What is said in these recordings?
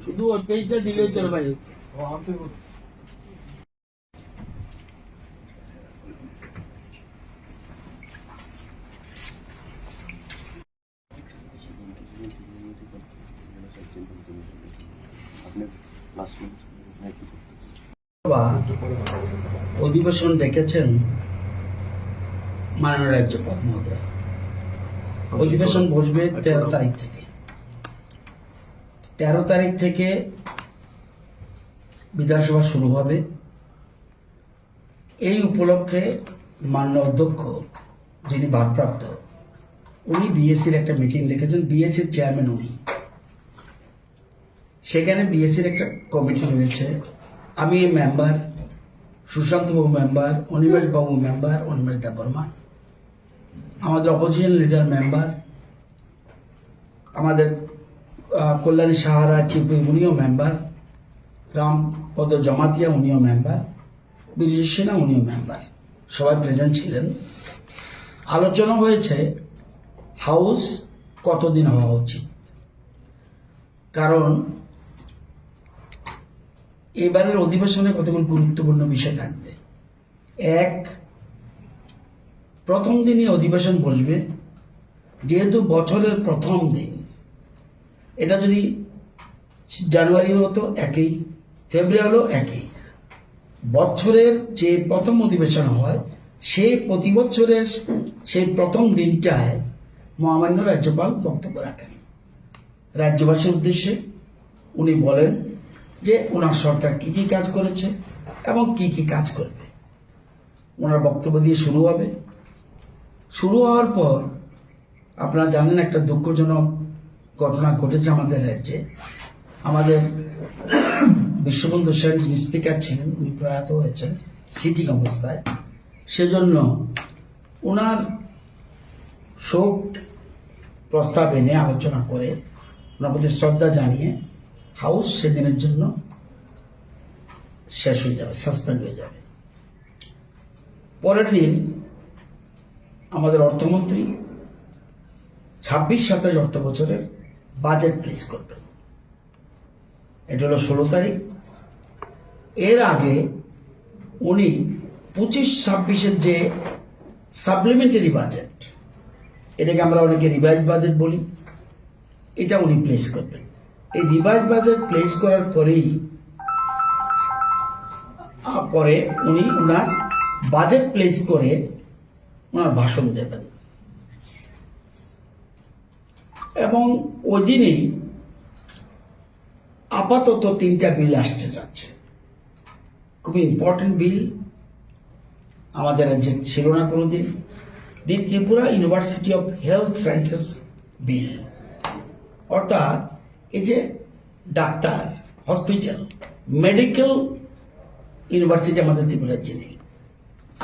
শুধু ওই পেজটা দিলেই চলে ভাই। অধিবেশন ডেকেছেন মাননীয় রাজ্যপাল মহোদয়। অধিবেশন বসবে 13 তারিখ থেকে। 13 তারিখ থেকে বিধানসভা শুরু হবে। এই উপলক্ষে মাননীয় অধ্যক্ষ যিনি ভারপ্রাপ্ত, উনি বিএসসির একটা মিটিং ডেকেছেন। বিএসসির চেয়ারম্যান উনি। সেখানে বিএসসির একটা কমিটি রয়েছে। আমি মেম্বার, সুশান্ত বাবু মেম্বার, অনিমেষ বাবু মেম্বার, অনিমেষ দেববর্মা, আমাদের অপোজিশন লিডার মেম্বার, আমাদের কল্যাণী সাহারা চিপি উনিও মেম্বার, রামপদ জমাতিয়া উনিও মেম্বার, বিরিশ সিনহা উনিও মেম্বার, সবাই প্রেজেন্ট ছিলেন। আলোচনা হয়েছে হাউস কতদিন হওয়া উচিত। কারণ এবারের অধিবেশনে কতগুলো গুরুত্বপূর্ণ বিষয় থাকবে। এক, প্রথম দিনই অধিবেশন বসবে, যেহেতু বছরের প্রথম দিন। এটা যদি জানুয়ারি হতো একই, ফেব্রুয়ারি হলো একই। বছরের যে প্রথম অধিবেশন হয় সেই প্রতি বছরের সেই প্রথম দিনটায় মহামান্য রাজ্যপাল বক্তব্য রাখেন। রাজ্যবাসীর উদ্দেশ্যে উনি বলেন যে ওনার সরকার কি কি কাজ করেছে এবং কি কি কাজ করবে। ওনার বক্তব্য দিয়ে শুরু হবে। শুরু হওয়ার পর আপনারা জানেন একটা দুঃখজনক ঘটনা ঘটেছে আমাদের রাজ্যে। আমাদের বিশ্ববন্ধু সেন যিনি স্পিকার ছিলেন, উনি প্রয়াত হয়েছেন সিটিং অবস্থায়। সেজন্য ওনার শোক প্রস্তাব এনে আলোচনা করে ওনার প্রতি শ্রদ্ধা জানিয়ে হাউস সেদিনের জন্য শেষ হয়ে যাবে, সাসপেন্ড হয়ে যাবে। পরের দিন আমাদের অর্থমন্ত্রী 26-27 অর্থ বছরের বাজেট প্লেস করবেন। এটা হলো 16 তারিখ। এর আগে উনি 25-26-এর যে সাপ্লিমেন্টারি বাজেট, এটাকে আমরা অনেকে রিভাইজ বাজেট বলি, এটা উনি প্লেস করবেন। এই রিভাইজ বাজেট প্লেস করার পরে উনি ওনার বাজেট প্লেস করে ওনার ভাষণ দেবেন। এবং ওই দিনেই আপাতত 3টা বিল আসতে যাচ্ছে, খুবই ইম্পর্টেন্ট বিল, আমাদের রাজ্যে ছিল না কোনোদিন। The Tripura university of health sciences bill, অর্থাৎ এই যে ডাক্তার, হসপিটাল, মেডিকেল ইউনিভার্সিটি আমাদের ত্রিপুরা রাজ্যে নেই,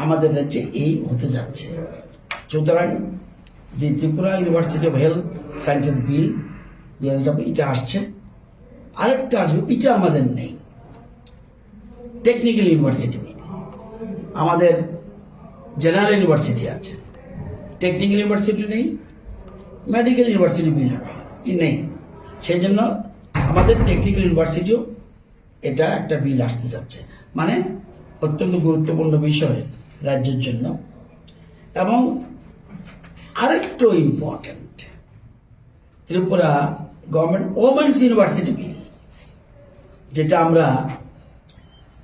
আমাদের রাজ্যে এই হতে যাচ্ছে। সুতরাং the Tripura university of health sciences bill 2000 এটা আসছে। আরেকটা আসবে, এটা আমাদের নেই, টেকনিক্যাল ইউনিভার্সিটি বিল। আমাদের জেনারেল ইউনিভার্সিটি আছে, টেকনিক্যাল ইউনিভার্সিটি নেই, মেডিকেল ইউনিভার্সিটি বিল নেই। সেই জন্য আমাদের টেকনিক্যাল ইউনিভার্সিটিও এটা একটা বিল আসতে যাচ্ছে। মানে অত্যন্ত গুরুত্বপূর্ণ বিষয় রাজ্যের জন্য। এবং আরেকটু important, Tripura government women's university bill, যেটা আমরা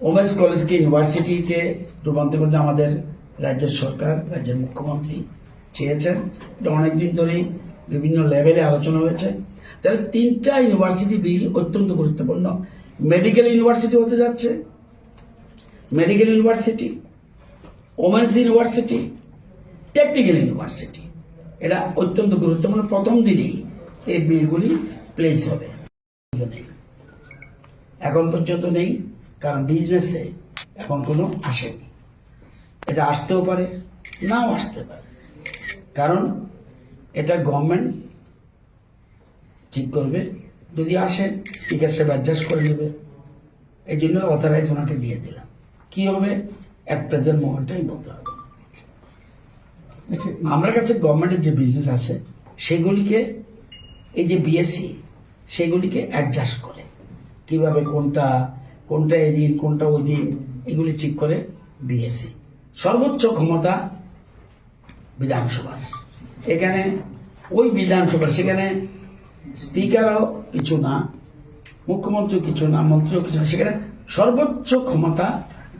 ওমেন্স কলেজকে ইউনিভার্সিটিতে রূপান্তর করতে আমাদের রাজ্যের সরকার, রাজ্যের মুখ্যমন্ত্রী চেয়েছেন। এটা অনেকদিন ধরেই বিভিন্ন লেভেলে আলোচনা হয়েছে। তাহলে 3টা ইউনিভার্সিটি বিল অত্যন্ত গুরুত্বপূর্ণ। মেডিকেল ইউনিভার্সিটি হতে যাচ্ছে, medical university, women's university, technical university, এটা অত্যন্ত গুরুত্বপূর্ণ। প্রথম দিনেই এই বিলগুলি প্লেস হবে। এখন পর্যন্ত নেই, কারণ বিজনেসে এখন কোনো আসেনি। এটা আসতেও পারে, নাও আসতে পারে, কারণ এটা গভর্নমেন্ট ঠিক করবে। যদি আসে, স্পিকার সাহেব অ্যাডজাস্ট করে নেবে। এই জন্য অথরাইজ ওনাকে দিয়ে দিলাম। কি হবে অ্যাট প্রেজেন্ট মোমেন্টটাই বলতে হবে। আমার কাছে গভর্নমেন্টের যে বিজনেস আছে সেগুলিকে, এই যে বিএসসি সেগুলিকে অ্যাডজাস্ট করে কিভাবে কোনটা এদিন কোনটা ওই দিন এগুলি ঠিক করে বিএসসি। সর্বোচ্চ ক্ষমতা বিধানসভার, এখানে ওই বিধানসভা, সেখানে স্পিকারও কিছু না, মুখ্যমন্ত্রী কিছু না, মন্ত্রীও কিছু না, সেখানে সর্বোচ্চ ক্ষমতা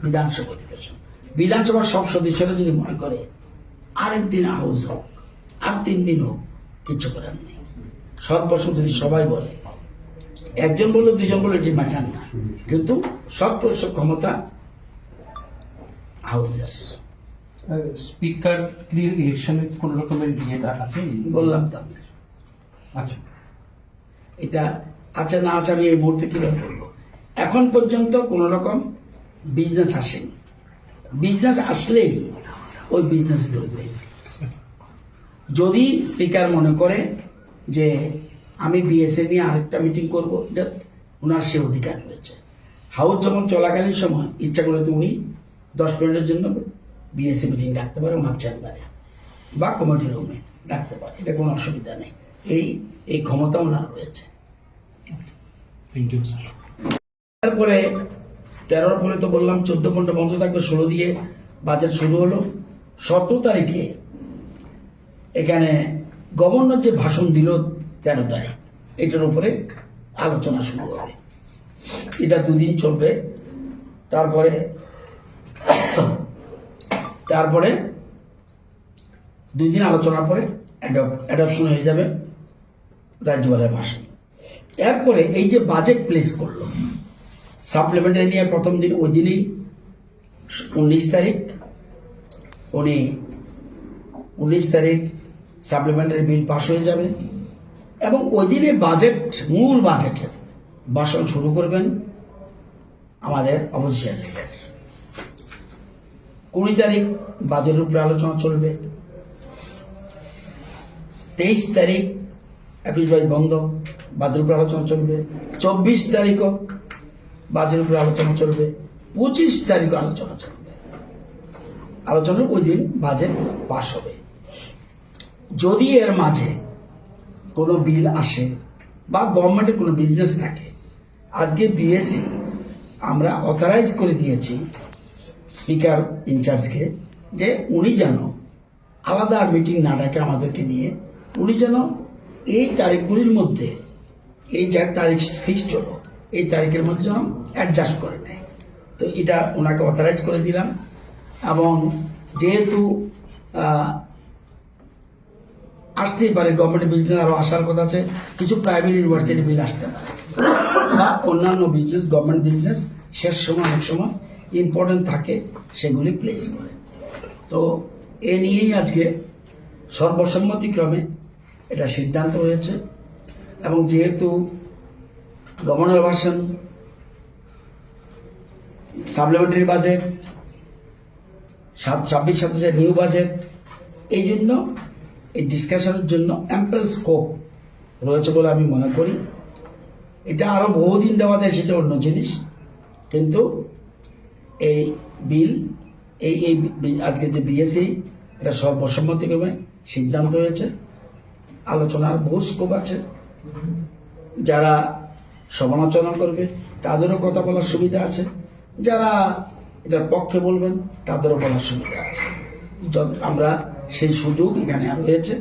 বিধানসভা অধিবেশন। বিধানসভার সব সদস্যরা যদি মনে করে আরেকদিন হাউস হোক, আর 3 দিন হোক, কিছু করার নেই। সর্বসম্মতি যদি সবাই বলে, একজন বললো 2জন বললো, এটি ম্যাটার না, কিন্তু সর্বোচ্চ ক্ষমতা হাউসের। স্পিকার ইলেকশনের কোন রকমের ইয়েটা আছে? বললাম তো আচ্ছা, এটা আছে না আছে আমি এই মুহূর্তে কিভাবে বলবো। এখন পর্যন্ত কোন রকম বিজনেস আসেনি, বিজনেস আসলেই ওই বিজনেস ঢুকবে। যদি স্পিকার মনে করে যে আমি বিএসএ নিয়ে আরেকটা মিটিং করবো, এটা ওনার সে অধিকার রয়েছে। হাউস যখন চলাকালীন সময় ইচ্ছা করলে তো উনি 10 মিনিটের জন্য বিএসএ মিটিং ডাকতে পারে ওনার চেম্বারে বা কমিটি রুমে ডাকতে পারে, এটা কোনো অসুবিধা নেই। এই ক্ষমতা ওনার রয়েছে। তারপরে 13 পরে তো বললাম 14-15 বন্ধ থাকবে, 16 দিয়ে বাজেট শুরু হলো। 17 তারিখে এখানে গভর্নর যে ভাষণ দিল 13 তারিখ, এটার উপরে আলোচনা শুরু হবে। এটা 2 দিন চলবে। তারপরে 2 দিন আলোচনার পরে অ্যাডপশন হয়ে যাবে রাজ্যপালের ভাষণ। এরপরে এই যে বাজেট প্লেস করলো সাপ্লিমেন্টারি নিয়ে প্রথম দিন, ওই দিনই 19 তারিখ উনি 19 তারিখ সাপ্লিমেন্টারি বিল পাস হয়ে যাবে এবং ওই দিনে মূল বাজেটের ভাষণ শুরু করবেন আমাদের অপোজিশন লিডার। 20 তারিখ বাজেটের উপরে আলোচনা চলবে। 23 তারিখ 21-22 বন্ধ, বাজেটের উপরে আলোচনা চলবে। 24 তারিখও বাজেটের উপরে আলোচনা চলবে। 25 তারিখও আলোচনা চলবে। আলোচনার ওই দিন বাজেট পাস হবে। যদি এর মাঝে কোনো বিল আসে বা গভর্নমেন্টের কোনো বিজনেস থাকে, আজকে বিএসসি আমরা অথরাইজ করে দিয়েছি স্পিকার ইনচার্জকে যে উনি যেন আলাদা মিটিং না ডাকে আমাদেরকে নিয়ে, উনি যেন এই তারিখগুলির মধ্যে, এই যে তারিখ ফিক্সড হলো এই তারিখের মধ্যে যেন অ্যাডজাস্ট করে নেয়। তো এটা ওনাকে অথরাইজ করে দিলাম। এবং যেহেতু আসতেই পারে গভর্নমেন্ট বিজনেস, আরো আসার কথা আছে, কিছু প্রাইভেট ইউনিভার্সিটি বিল আসতে পারে বা অন্যান্য বিজনেস, গভর্নমেন্ট বিজনেস শেষ সময় অনেক সময় ইম্পর্টেন্ট থাকে, সেগুলি প্লেস করে। তো এ নিয়েই আজকে সর্বসম্মতিক্রমে এটা সিদ্ধান্ত হয়েছে। এবং যেহেতু গভর্নর ভাষণ, সাপ্লিমেন্টারি বাজেট, 26-27 নিউ বাজেট, এই জন্য এই ডিসকাশনের জন্য অ্যাম্পল স্কোপ রয়েছে বলে আমি মনে করি। এটা আরো বহুদিন দেওয়া যায় সেটা অন্য জিনিস, কিন্তু এই বিল এই আজকে যে বিএসসি এটা সর্বসম্মতিক্রমে সিদ্ধান্ত হয়েছে। আলোচনার বহু স্কোপ আছে। যারা সমালোচনা করবে তাদেরও কথা বলার সুবিধা আছে, যারা এটার পক্ষে বলবেন তাদেরও বলার সুবিধা আছে। আমরা সেই সুযোগ এখানে রয়েছে।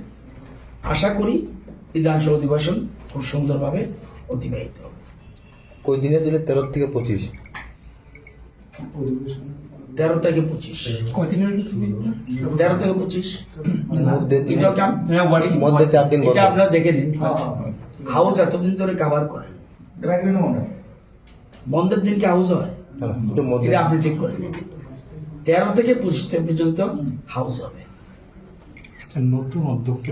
আশা করি বিধানসভা অধিবেশন খুব সুন্দরভাবে অতিবাহিত হবে। কই দিনে দিলে 13 থেকে 25? 13 থেকে 25। কদিনের 13 থেকে 25 মধ্যে মধ্যে 4 দিন এটা আপনারা দেখে নিন। হাউস এতদিন ধরে কাভার করেন, বন্ধের দিন কি হাউস হয়? এটা আপনি ঠিক করে নিন। 13 থেকে 25 পর্যন্ত হাউস হবে। নতুন অধ্যক্ষ